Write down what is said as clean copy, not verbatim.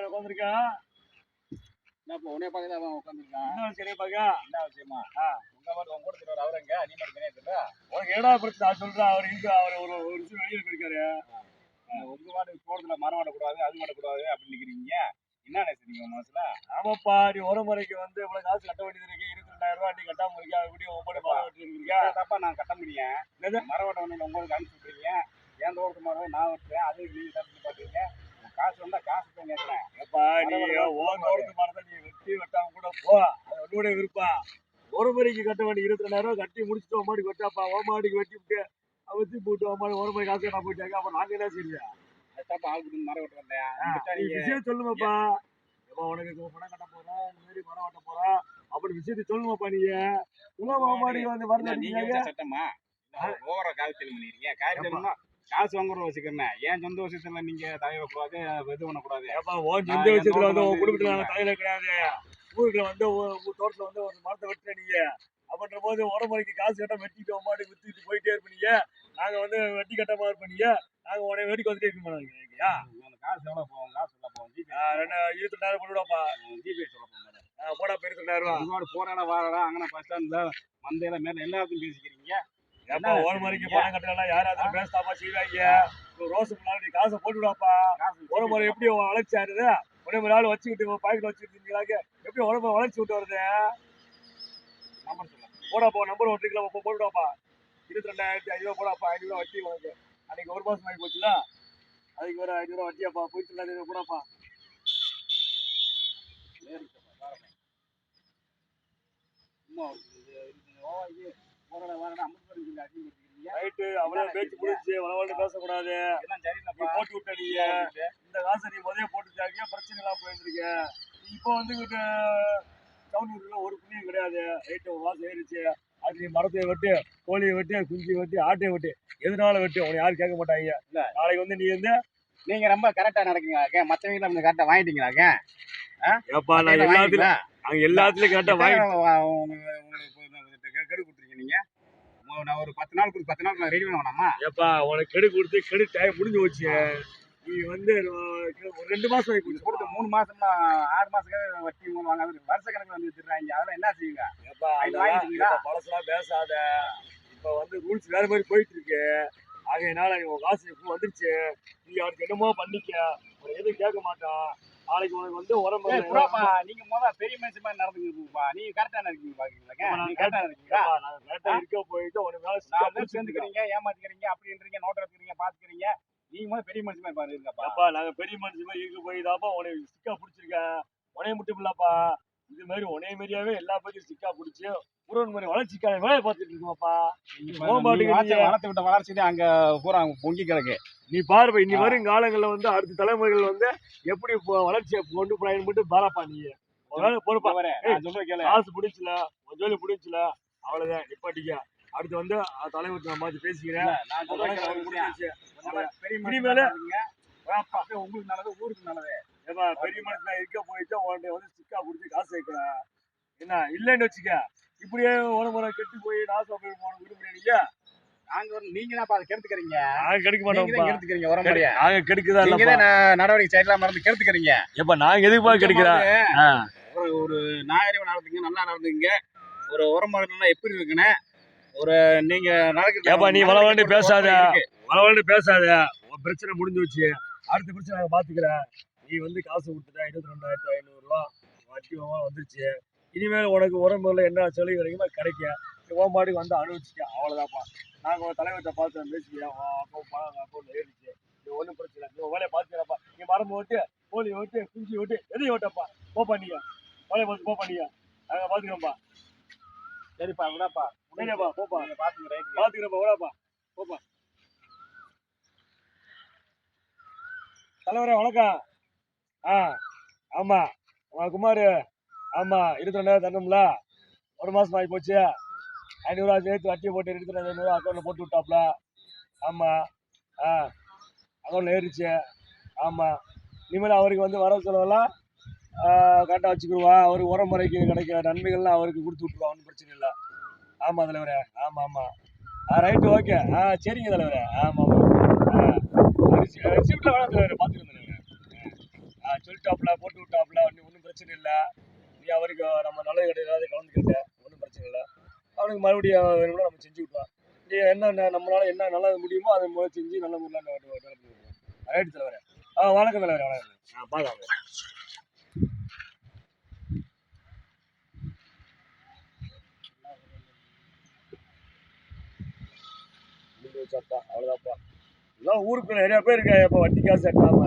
உட்காந்துருக்கேன். என்னப்பா உன்னைய பார்க்க அவன் உட்காந்துருக்கான். என்ன சரியா பாக்க? என்ன விஷயமா? உங்க மாதிரி உங்க கூட தெரியாது அவர் எங்க? நீ மட்டும் தனியா தெரியல. உனக்கு என்னடா பிரச்சனை? நான் சொல்றேன். அவர் இங்க அவர் ஒரு விஷயம் வெளியில போயிருக்காரு. உங்க மாட்டுக்கு தோட்டத்துல மரம் வெட்டக்கூடாது, அது வெட்டக்கூடாது அப்படின்னு நிக்கிறீங்க. என்ன நினைச்சீங்க உங்க மனசுல? ஆமாப்பா, நீ ஒரு முறைக்கு வந்து இவ்வளவு காசு கட்ட வேண்டியது இருக்கு. 22,000 ரூபாய் நீ கட்டாம இருக்க. எப்படி உங்களோட மரம் வெட்டிருக்கீங்க? தப்பா நான் கட்ட முடியும். மரம் வெட்ட வேண்டிய உங்களுக்கு அனுப்பிச்சு விட்டுறீங்க. என் தோட்டத்து மரம் நான் வெட்டுறேன். அது நீங்க தப்பு பாத்தீங்க. காசு வந்தா காசு தான் கேட்கறேன். ஏப்பா, நீ உன் தோட்டத்து மரத்தை நீ வெட்டாம கூட போ. அது உன்னோட விருப்பம். ஒரு முறைக்கு கட்ட வேண்டிய 22,000 ரூபாய் கட்டி முடிச்சுட்டு ஒரு மாடிக்கு வெட்டாப்பா. ஒரு மாடிக்கு வெட்டி விட்டு வச்சு போட்டு ஒரு மாதிரி ஒரு முறை காசு நான் போயிட்டாங்க. அப்ப நாங்க என்ன செய்யல? தப்பா ஆள் மரம் வெட்ட வந்தேன். விஷயம் சொல்லுங்கப்பா. உனக்கு பணம் கட்ட போறேன், இந்த மாதிரி மரம் வெட்ட போறேன் அப்படி விஷயத்தை சொல்லுங்கப்பா. நீங்க வந்து மருந்து சட்டமா ஓவரா காய்ச்சல் பண்ணிருக்கீங்க. காய்ச்சல்னா காசு வாங்குறத வச்சுக்கிறேன். ஏன் சொந்த விஷயத்துல நீங்க தலையிட கூடாது, இது பண்ணக்கூடாது. உன் சொந்த விஷயத்துல வந்து உன் குடும்பத்துல நாங்க தலையில கிடையாது. ஊருக்குள்ள வந்து தோட்டத்துல வந்து ஒரு மரத்தை வெட்டுற நீங்க அப்படின்ற போது உடம்புக்கு காசு கட்ட வெட்டிட்டு மாட்டுக்கு வித்துக்கிட்டு போயிட்டே இருப்பீங்க. நாங்க வந்து வெட்டி கட்டமா இருப்பீங்க. நாங்க உடனே வெடிக்க வந்துட்டே இருக்க மாட்டாங்க. காசு எவ்வளவு போகும்? காசு சொல்ல போகும். 22,000 போடுவாப்பா. ஜிபே சொல்ல போங்க. போடா 22,000 ரூபா. போறாடா வாடா அங்கே பஸ் ஸ்டாண்ட்ல மந்தையில மேல எல்லாத்தையும் பேசிக்கிறீங்க. ஏப்பா ஒரு மணிக்கு பணம் கட்டலாம் யாராவது பேசாம செய்வாங்க. ரோஸ் நீ காசை போட்டுவிடாப்பா. ஒரு முறை எப்படி வளர்ச்சி ஒரே ஒரு ஆள் வச்சுக்கிட்டு பாக்கெட் வச்சுக்கிட்டீங்களாக்க எப்படி உடம்பு வளர்ச்சி விட்டு வருது? நம்பர் சொல்ல போடாப்பா. நம்பர் ஒட்டுக்கலாம் போட்டுவிடாப்பா. 22,500 போடாப்பா. 500 வட்டி உனக்கு. அன்னைக்கு ஒரு மாசம் ஆகி போச்சுல, அதுக்கு ஒரு 500 வட்டியாப்பா. போயிட்டு 500 போடாப்பா. ரைட்டு, அவ்வளோ பேச்சு முடிச்சு வளவன்னு பேசக்கூடாது. போட்டு விட்ட நீ இந்த காசை நீ முதல்ல போட்டுட்டாங்க, பிரச்சனை எல்லாம் போயிருந்துருக்க. நீ இப்போ வந்து டவுன் ஒரு புண்ணியம் கிடையாது. ரைட்டு, ஒரு மாசம் ஏறிச்சு. அது நீ மரத்தை வெட்டு, கோழியை வெட்டு, குஞ்சு வெட்டி, ஆட்டையை வெட்டு, எதனால வெட்டு உன்னை யாரும் கேட்க மாட்டாங்க. நாளைக்கு வந்து நீ வந்து நீங்க ரொம்ப கரெக்டா நடக்குங்க. மற்றவங்க நம்ம கரெக்டா வாங்கிட்டீங்களாங்க? ஏப்பா நான் எல்லாத்துலயும் கரெக்டா கெடு கொடுத்துருக்கீங்க. நீங்க நான் ஒரு 10 நாள் 10 நாள் நான் ரெடி பண்ண வேணாமா? ஏப்பா உனக்கு கெடு கொடுத்து கெடு டைம் முடிஞ்சு போச்சு. நீ வந்து ஒரு 2 மாசம் ஆகி போச்சு. கொடுத்து 3 மாசம்னா 6 மாசம் வட்டி வாங்க வருஷ கணக்கில் வந்து வச்சிருக்காங்க. அதெல்லாம் என்ன செய்யுங்க? ஏப்பா பழசெல்லாம் பேசாத. இப்ப வந்து ரூல்ஸ் வேற மாதிரி போயிட்டு இருக்கு. ஆகையினால உன் காசு இப்போ வந்துருச்சு. நீ அவனுக்கு என்னமோ பண்ணிக்க, எதுவும் கேட்க மாட்டான். நாளைக்கு உனக்கு வந்து உடம்பு நீங்க முதல்ல பெரிய மனுஷன் மாதிரி நடந்துக்குப்பா. நீங்க கரெக்டா இருக்கீங்க பாக்கீங்களா? நீங்க கரெக்டா இருக்கீங்களா? நான் கரெக்டா இருக்க போயிட்டு உனக்கு சேர்ந்துக்கிறீங்க, ஏமாத்திக்கிறீங்க, அப்படி இருக்கீங்க, நோட் எடுத்துக்கிறீங்க, பாத்துக்கிறீங்க. நீங்க முதல்ல பெரிய மனுஷன் மாதிரி பாருங்க. அப்பா நாங்க பெரிய மனுஷன் மாதிரி இருக்க போய் தான்ப்பா உனக்கு சிக்கா பிடிச்சிருக்கேன். உனைய மட்டும் இல்லப்பா, இது மாதிரி உனைய மாதிரியாவே எல்லா பத்தியும் சிக்கா பிடிச்சி முருகன் மாதிரி வளர்ச்சிக்கான வேலையை பார்த்துட்டு இருக்கோம்ப்பா. வளர்த்து விட்ட வளர்ச்சி அங்க பூரா பொங்கி கிடக்கு. நீ பாருப்பா, இனி வரும் காலங்கள்ல வந்து அடுத்த தலைமுறைகள் வந்து எப்படி வளர்ச்சியை கொண்டு போறான்னு மட்டும் பாராப்பா. நீ பொறுப்பா காசு பிடிச்சல, ஒரு ஜோலி பிடிச்சல, அவ்வளவுதான் நிப்பாட்டிக்க. அடுத்து வந்து தலைவர் நான் பார்த்து பேசிக்கிறேன். இனிமேல உங்களுக்கு நல்லது, ஊருக்கு நல்லது. ஏப்பா பெரிய மனுஷனா இருக்க போயிட்டு உன்னை வந்து சிக்கா பிடிச்சி காசு வைக்கிறேன். என்ன இல்லைன்னு வச்சுக்க, இப்படியே ஒரு முறை கெட்டு போய் நாசம் போய் போன விடுமுறை நீங்க தான் கெடுத்துக்கிறீங்க. நாங்க கெடுக்க மாட்டோம். கெடுத்துக்கிறீங்க வர முடியா? நாங்க கெடுக்குதான் நடவடிக்கை சைட்லாம் மறந்து கெடுத்துக்கிறீங்க. எப்ப நாங்க எதுக்குப்பா கெடுக்கிறோம்? ஒரு நாகரிகமா நடந்துங்க, நல்லா நடந்துங்க. ஒரு உரமுறை எப்படி இருக்குன்னு ஒரு நீங்க நடக்குது. ஏப்பா நீ வளவண்டு பேசாத, வளவண்டு பேசாத. உன் பிரச்சனை முடிஞ்சு வச்சு அடுத்த பிரச்சனை நாங்க பாத்துக்கிறேன். நீ வந்து காசு கொடுத்துட்ட 22,500 ரூபா வட்டி வந்துருச்சு. இனிமேல் உனக்கு உரமுறையில என்ன செலவு கிடைக்குமோ கிடைக்கும். ஓ மாட்டுக்கு வந்து அனுபவிச்சுக்க, அவ்வளவுதான்ப்பா. நாங்க உங்க தலைவர்கிட்ட பார்த்து பேசிக்கிறோம். அப்போ ஏறிச்சு, நீ ஒன்றும் பிரச்சனை இல்லை. நீ வேலையை பார்த்துக்கிறப்பா. நீ மரம் ஓட்டு, கோழி ஓட்டு, குஞ்சு ஓட்டு, எதையும் ஓட்டப்பா. போப்பா நீங்க வேலையை பார்த்து போப்பா. நீங்க நாங்கள் பார்த்துக்கிறோம்ப்பா. சரிப்பா விடாப்பா. சரியாப்பா போப்பா. பார்த்துக்கிறேன்ப்பா விடாப்பா போப்பா. தலைவரே வணக்கம். ஆமா குமார். ஆமா 22,000 தரணும்ல. ஒரு மாசம் ஆகி போச்சு. 500 ரூபா சேர்த்து வட்டியை போட்டு 22,500 அக்கௌண்ட்ல போட்டு விட்டாப்ல. ஆமா அக்கௌண்ட்ல ஏறிச்சு. ஆமா இனிமேல் அவருக்கு வந்து வர செலவெல்லாம் கரெக்டாக வச்சுக்கிடுவா. அவருக்கு உரமுறைக்கு கிடைக்கிற நன்மைகள்லாம் அவருக்கு கொடுத்து விட்டுருவா. ஒன்றும் பிரச்சனை இல்லை. ஆமாம் தலைவரே. ஆமாம் ரைட்டு ஓகே. சரிங்க தலைவரே. ஆமாம் ரிசிப்டில் வேணாம் தலைவரே, பார்த்துக்கிறேன் தலைவரே. சொல்லிட்டாப்ல. கிடையாது கலந்துக்கிட்டேன், ஒன்றும் பிரச்சனை இல்லை. அவனுக்கு மறுபடியும் வேணும்னா நம்ம செஞ்சு விட்டோம். நீ என்ன நம்மளால என்ன நல்லது முடியுமோ அதை முதல்ல செஞ்சு நல்ல முறையில் டெவலப் பண்ணி விடுவோம். ரைட் தலைவரே. வணக்கம் தலைவரே, வணக்கம். பார்க்கலாம். முடிஞ்சு வச்சாப்பா, அவ்வளோதான்ப்பா. இதெல்லாம் ஊருக்குள்ள நிறைய பேர் இருக்காங்க இப்போ வட்டி காசு கட்டாம